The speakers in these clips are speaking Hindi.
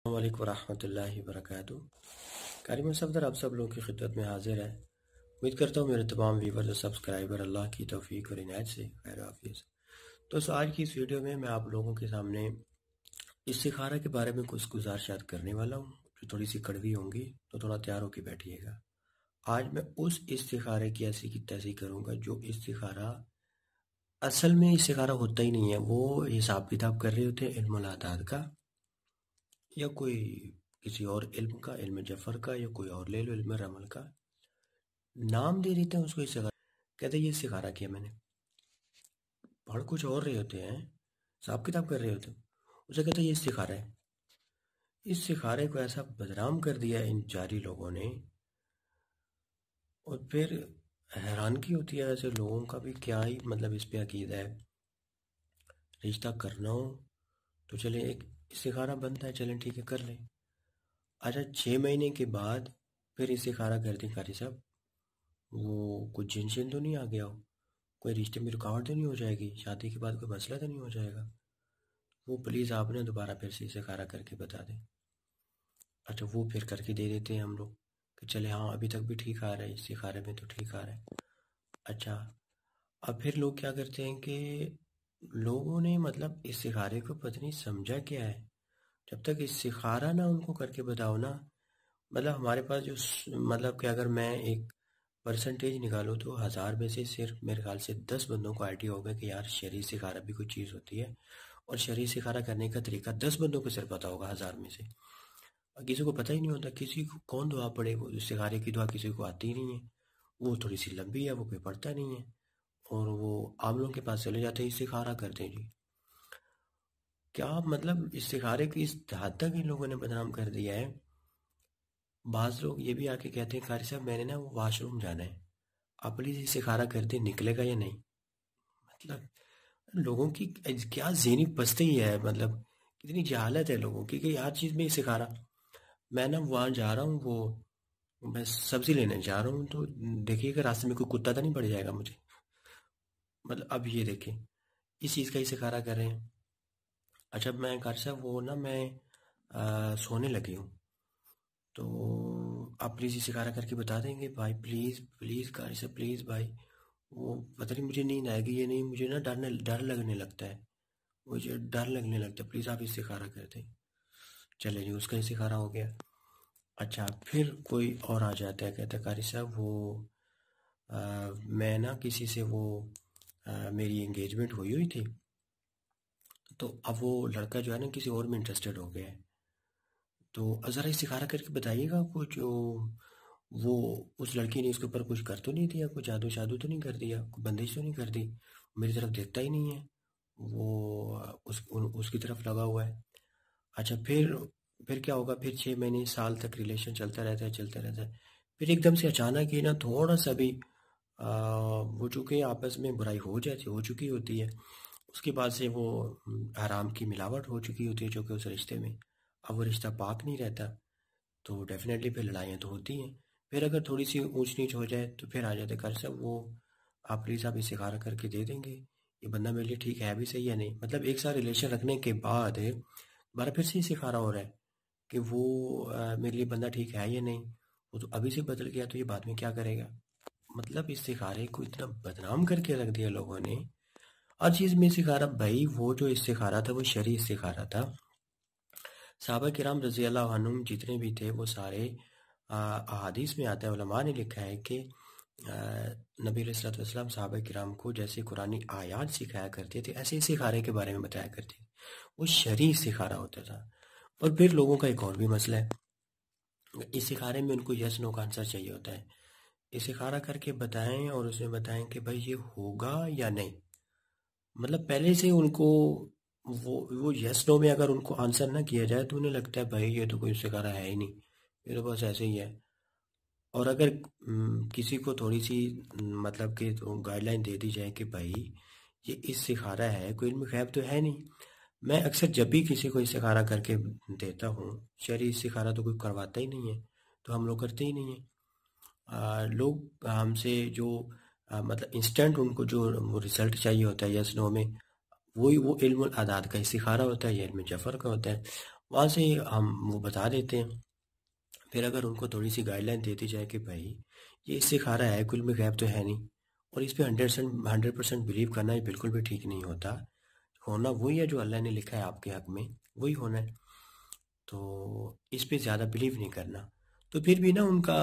अस्सलामुअलैकुम वरहमतुल्लाहि वबरकातुहू। कारिम सफ़दर आप सब लोगों की खिदमत में हाजिर है। उम्मीद करता हूँ मेरे तमाम व्यूवर और सब्सक्राइबर अल्लाह की तौफीक और इनायत से खैर आफियत। दोस्तों, आज की इस वीडियो में मैं आप लोगों के सामने इस्तिखारा के बारे में कुछ गुजारिशात करने वाला हूँ जो थोड़ी सी कड़वी होंगी, तो थोड़ा तैयार होकर बैठिएगा। आज मैं उस इस्तिखारे की ऐसी की तैसी करूँगा जो इस्तिखारा असल में इस्तिखारा होता ही नहीं है। वो हिसाब किताब कर रहे होते हैं इल्मुल आदाद का, या कोई किसी और इल्म का, इल्म जफर का, या कोई और ले लो इल्म रमल का, नाम दे देते हैं उसको इस्तिखारा। कहते हैं ये इस्तिखारा किया मैंने, पढ़ कुछ और रहे होते हैं, हिसाब किताब कर रहे होते हैं, उसे कहते हैं ये इस्तिखारा है। इस इस्तिखारे को ऐसा बदनाम कर दिया इन जारी लोगों ने, और फिर हैरानगी होती है ऐसे लोगों का भी, क्या ही मतलब इस पे अकीदा है। रिश्ता करना हो तो चले एक इस्तिखारा बनता है, चलें ठीक है कर लें। अच्छा, 6 महीने के बाद फिर इस्तिखारा कर दें कारी साहब, वो कुछ जिन शिन तो नहीं आ गया हो, कोई रिश्ते में रुकावट तो नहीं हो जाएगी, शादी के बाद कोई मसला तो नहीं हो जाएगा, वो प्लीज़ आप ना दोबारा फिर से इस्तिखारा करके बता दें। अच्छा, वो फिर करके दे देते हैं हम लोग कि चले हाँ अभी तक भी ठीक आ रहा है, इस्तिखारे में तो ठीक आ रहा है। अच्छा, अब फिर लोग क्या करते हैं कि लोगों ने मतलब इस्तिखारे को पता नहीं समझा क्या है। जब तक इस्तिखारा ना उनको करके बताओ ना, मतलब हमारे पास जो मतलब कि अगर मैं एक परसेंटेज निकालूँ तो 1000 में से सिर्फ मेरे ख्याल से 10 बंदों को आइडिया होगा कि यार शरई इस्तिखारा भी कोई चीज़ होती है, और शरई इस्तिखारा करने का तरीका 10 बंदों को सिर्फ पता होगा 1000 में से। और किसी को पता ही नहीं होता, किसी को कौन दुआ पढ़े, वो इस्तिखारे की दुआ किसी को आती ही नहीं है, वो थोड़ी सी लंबी है, वो कोई पढ़ता नहीं है, और वो आम लोगों के पास चले जाते हैं इस्तिखारा करते हैं जी। क्या मतलब इस्तिखारे की इस हद तक इन लोगों ने बदनाम कर दिया है। बाज़ लोग ये भी आके कहते हैं कारी साहब मैंने ना वो वॉशरूम जाना है, आप प्लीज़ इस्तिखारा कर दें निकलेगा या नहीं। मतलब लोगों की क्या ज़हनी पस्ती है, मतलब कितनी जहालत है लोगों की कि हर चीज़ में इस्तिखारा। मैं ना वहाँ जा रहा हूँ, वो मैं सब्ज़ी लेने जा रहा हूँ, तो देखिएगा रास्ते में कोई कुत्ता तो नहीं पड़ जाएगा मुझे। मतलब अब ये देखें, इस चीज़ का इस्तिखारा कर रहे हैं। अच्छा, मैं कारी साहब वो ना मैं सोने लगी हूँ, तो आप प्लीज़ इस्तिखारा करके बता देंगे भाई, प्लीज़ प्लीज़ कारी साहब प्लीज़ भाई। वो पता नहीं मुझे नींद आएगी या नहीं, मुझे ना डर लगने लगता है, मुझे डर लगने लगता है, प्लीज़ आप इस्तिखारा कर दें। चले जी, उसका इस्तिखारा हो गया। अच्छा, फिर कोई और आ जाता है, कहता है कारी साहब वो मैं ना किसी से वो मेरी एंगेजमेंट हुई हुई थी, तो अब वो लड़का जो है ना किसी और में इंटरेस्टेड हो गया है, तो ज़रा इस्तिखारा करके बताइएगा कुछ, जो वो उस लड़की ने उसके ऊपर कुछ कर तो नहीं दिया, कोई जादू शादू तो नहीं कर दिया, कोई बंदिश तो नहीं कर दी, मेरी तरफ देखता ही नहीं है, वो उसकी तरफ लगा हुआ है। अच्छा, फिर क्या होगा, फिर 6 महीने साल तक रिलेशन चलता रहता है चलता रहता है। फिर एकदम से अचानक ही ना थोड़ा सा भी वो चूँकि आपस में बुराई हो चुकी होती है, उसके बाद से वो हराम की मिलावट हो चुकी होती है जो कि उस रिश्ते में, अब वो रिश्ता पाक नहीं रहता, तो डेफिनेटली फिर लड़ाइयाँ तो होती हैं। फिर अगर थोड़ी सी ऊंच नीच हो जाए तो फिर आ जाते कर सब वो, आप प्लीज़ आप इस्तिखारा करके दे देंगे ये बंदा मेरे लिए ठीक है भी सही है नहीं। मतलब एक साथ रिलेशन रखने के बाद दोबारा फिर से इस्तिखारा हो रहा है कि वो मेरे लिए बंदा ठीक है या नहीं, वो तो अभी से बदल गया तो ये बाद में क्या करेगा। मतलब इस्तिखारे को इतना बदनाम करके रख दिया लोगों ने। हर चीज़ में इस्तिखारा भाई, वो जो इस्तिखारा था वो शरई इस्तिखारा था। सहाबा किराम रज़ी अल्लाह अन्हुम जितने भी थे वो सारे अहादीस में आता है, उलमा ने लिखा है कि नबी अलैहिस्सलातु वस्सलाम सहाबा किराम को जैसे कुरानी आयात सिखाया करते थे ऐसे इस्तिखारे के बारे में बताया करते थे, वो शरई इस्तिखारा होता था। और फिर लोगों का एक और भी मसला है, इस्तिखारे में उनको यस नो का आंसर चाहिए होता है। इस्तिखारा करके बताएं और उसमें बताएं कि भाई ये होगा या नहीं, मतलब पहले से उनको वो यस नो में अगर उनको आंसर ना किया जाए तो उन्हें लगता है भाई ये तो कोई इस्तिखारा है ही नहीं, ये तो बस ऐसे ही है। और अगर किसी को थोड़ी सी मतलब कि तो गाइडलाइन दे दी जाए कि भाई ये इस्तिखारा है, कोई इल्म गैब तो है नहीं। मैं अक्सर जब भी किसी को इस्तिखारा करके देता हूँ, शरई इस्तिखारा तो कोई करवाता ही नहीं है, तो हम लोग करते ही नहीं है। लोग हमसे जो मतलब इंस्टेंट उनको जो वो रिजल्ट चाहिए होता है यस नो में, वही वो इल्मुल आदाद का इस्तिखारा होता है या इल्म जफ़र का होता है। वहाँ से हम वो बता देते हैं। फिर अगर उनको थोड़ी सी गाइडलाइन दे दी जाए कि भाई ये इससे खा रहा है, कुल में गैप तो है नहीं, और इस पे 100% बिलीव करना ये बिल्कुल भी ठीक नहीं होता। होना वही है जो अल्लाह ने लिखा है आपके हक में, वही होना है। तो इस पे ज़्यादा बिलीव नहीं करना। तो फिर भी ना उनका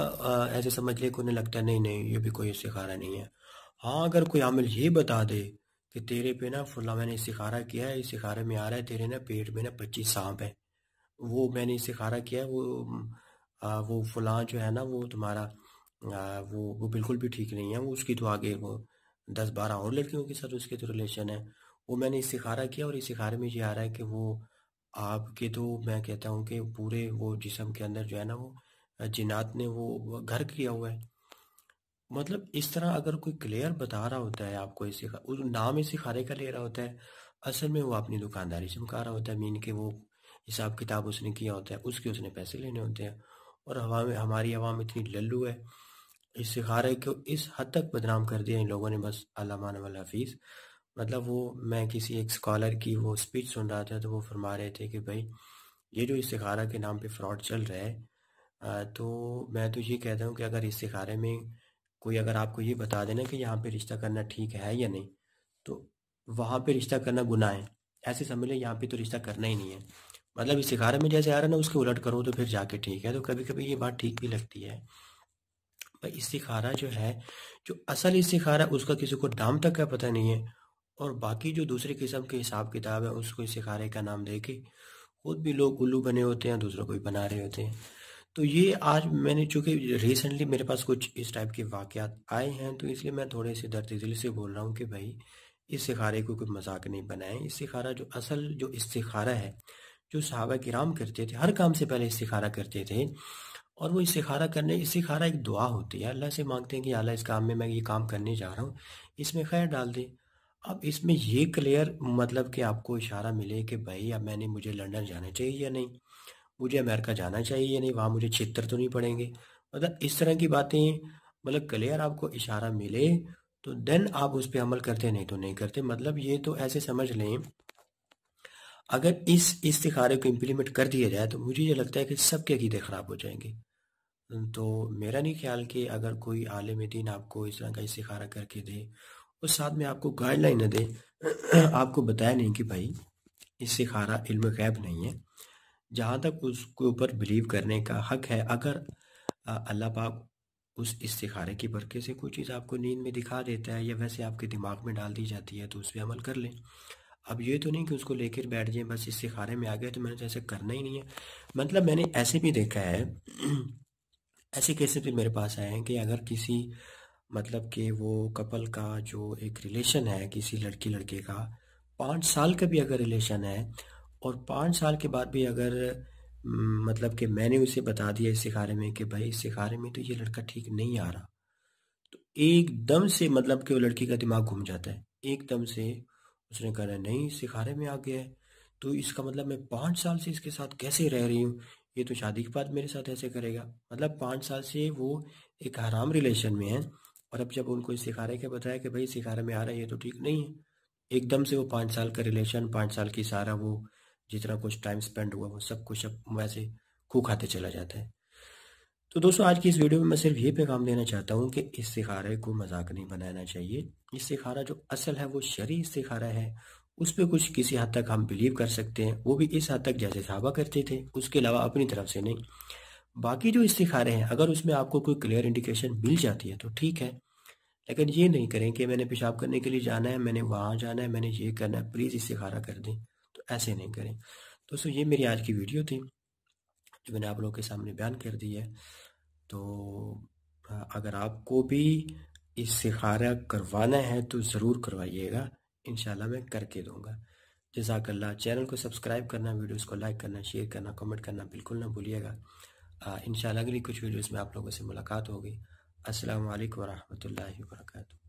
ऐसे समझ ले कि उन्हें लगता है नहीं नहीं ये भी कोई इस्तिखारा नहीं है। हाँ, अगर कोई आमिल ये बता दे कि तेरे पे ना फुला मैंने इस्तिखारा किया है, इस्तिखारे में आ रहा है तेरे ना पेट में ना 25 सांप है, वो मैंने इस्तिखारा किया है, वो फलां जो है ना वो तुम्हारा वो बिल्कुल भी ठीक नहीं है, वो उसकी तो आगे वो 10-12 और लड़कियों के साथ उसके तो रिलेशन है, वो मैंने इस्तिखारा किया और इस्तिखारे में ये आ रहा है कि वो आपके तो मैं कहता हूँ कि पूरे वो जिस्म के अंदर जो है ना वो जिन्नात ने वो घर किया हुआ है। मतलब इस तरह अगर कोई क्लियर बता रहा होता है आपको, उस नाम इस्तिखारे का ले रहा होता है, असल में वो अपनी दुकानदारी चमका रहा होता है, मीन के वो हिसाब किताब उसने किया होता है, उसके उसने पैसे लेने होते हैं। और हवा में हमारी आवाम इतनी लल्लू है, इस्तिखारे को इस हद तक बदनाम कर दिया इन लोगों ने, बस अल्लाह वल हफीज़। मतलब वो मैं किसी एक स्कॉलर की वो स्पीच सुन रहा था, तो वो फरमा रहे थे कि भाई ये जो इस्तिखारा के नाम पे फ्रॉड चल रहा है, तो मैं तो ये कहता हूँ कि अगर इस्तिखारे में कोई अगर आपको ये बता देना कि यहाँ पे रिश्ता करना ठीक है या नहीं, तो वहाँ पे रिश्ता करना गुनाह है, ऐसे समझ लें यहाँ पे तो रिश्ता करना ही नहीं है। मतलब इस्तिखारे में जैसे आ रहा है ना उसके उलट करो तो फिर जाके ठीक है। तो कभी कभी ये बात ठीक भी लगती है भाई, इस्तिखारा जो है, जो असल इस्तिखारा उसका किसी को नाम तक का पता नहीं है, और बाकी जो दूसरे किस्म के हिसाब किताब है उसको इस्तिखारे का नाम दे के खुद भी लोग उल्लू बने होते हैं, दूसरों को भी बना रहे होते हैं। तो ये आज मैंने चूंकि रिसेंटली मेरे पास कुछ इस टाइप के वाकयात आए हैं, तो इसलिए मैं थोड़े से दर्द दिल से बोल रहा हूँ कि भाई इस्तिखारे को कोई मजाक नहीं बनाए। इस्तिखारा जो असल जो इस्तिखारा है, जो सहाबा किराम करते थे, हर काम से पहले इस्तिखारा करते थे, और वो इस्तिखारा एक दुआ होती है, अल्लाह से मांगते हैं कि अल्लाह इस काम में मैं ये काम करने जा रहा हूँ, इसमें खैर डाल दे। अब इसमें ये क्लियर मतलब कि आपको इशारा मिले कि भाई अब मुझे लंदन जाना चाहिए या नहीं, मुझे अमेरिका जाना चाहिए या नहीं, वहाँ मुझे छितर तो नहीं पड़ेंगे, मतलब इस तरह की बातें, मतलब क्लियर आपको इशारा मिले तो देन आप उस पर अमल करते, नहीं तो नहीं करते। मतलब ये तो ऐसे समझ लें, अगर इस इस्तिखारे को इम्प्लीमेंट कर दिया जाए तो मुझे ये लगता है कि सबके अकीदे ख़राब हो जाएंगे। तो मेरा नहीं ख्याल कि अगर कोई आलिम दीन आपको इस तरह का इस्तिखारा करके दे और साथ में आपको गाइडलाइन न दे, आपको बताया नहीं कि भाई इस्तिखारा इल्म गैब नहीं है, जहाँ तक उसके ऊपर बिलीव करने का हक है। अगर अल्लाह पाक उस इस्तिखारे की बरकत से कोई चीज़ आपको नींद में दिखा देता है या वैसे आपके दिमाग में डाल दी जाती है तो उस पर अमल कर लें। अब ये तो नहीं कि उसको लेकर बैठ जाए बस इस्तिखारे में आ गए तो मैंने तो ऐसे करना ही नहीं है। मतलब मैंने ऐसे भी देखा है ऐसे केसेस भी मेरे पास आए हैं कि अगर किसी मतलब कि वो कपल का जो एक रिलेशन है किसी लड़की लड़के का, 5 साल का भी अगर रिलेशन है, और 5 साल के बाद भी अगर मतलब कि मैंने उसे बता दिया इस सिखारे में कि भाई इस सिखारे में तो ये लड़का ठीक नहीं आ रहा, तो एकदम से मतलब कि वो लड़की का दिमाग घूम जाता है एकदम से। उसने कहा नहीं सिखारे में आ गया है, तो इसका मतलब मैं 5 साल से इसके साथ कैसे रह रही हूँ, ये तो शादी के बाद मेरे साथ ऐसे करेगा। मतलब 5 साल से वो एक हराम रिलेशन में है, और अब जब उनको इस सिखारे के बताया कि भाई सिखारे में आ रहा है ये तो ठीक नहीं है, एकदम से वो 5 साल का रिलेशन, 5 साल की सारा वो जितना कुछ टाइम स्पेंड हुआ वो सब कुछ अब वैसे खू खाते चला जाता है। तो दोस्तों आज की इस वीडियो में मैं सिर्फ ये पैगाम देना चाहता हूँ कि इस्तिखारे को मजाक नहीं बनाना चाहिए। इस्तिखारा जो असल है वो शरई इस्तिखारा है, उस पर कुछ किसी हद तक हम बिलीव कर सकते हैं, वो भी इस हद तक जैसे सहाबा करते थे, उसके अलावा अपनी तरफ से नहीं। बाकी जो इस्तिखारे हैं अगर उसमें आपको कोई क्लियर इंडिकेशन मिल जाती है तो ठीक है, लेकिन ये नहीं करें कि मैंने पेशाब करने के लिए जाना है, मैंने वहाँ जाना है, मैंने ये करना है, प्लीज़ इस्तिखारा कर दें, तो ऐसे नहीं करें। दोस्तों ये मेरी आज की वीडियो थी जो मैंने आप लोगों के सामने बयान कर दी है। तो अगर आपको भी इस्तिखारा करवाना है तो ज़रूर करवाइएगा, इंशाल्लाह मैं करके दूंगा। जज़ाकल्लाह। चैनल को सब्सक्राइब करना, वीडियोस को लाइक करना, शेयर करना, कमेंट करना बिल्कुल ना भूलिएगा। इंशाल्लाह अगली कुछ वीडियोस में आप लोगों से मुलाकात होगी। अस्सलामु अलैकुम वरहमतुल्लाहि वबरकातुहू।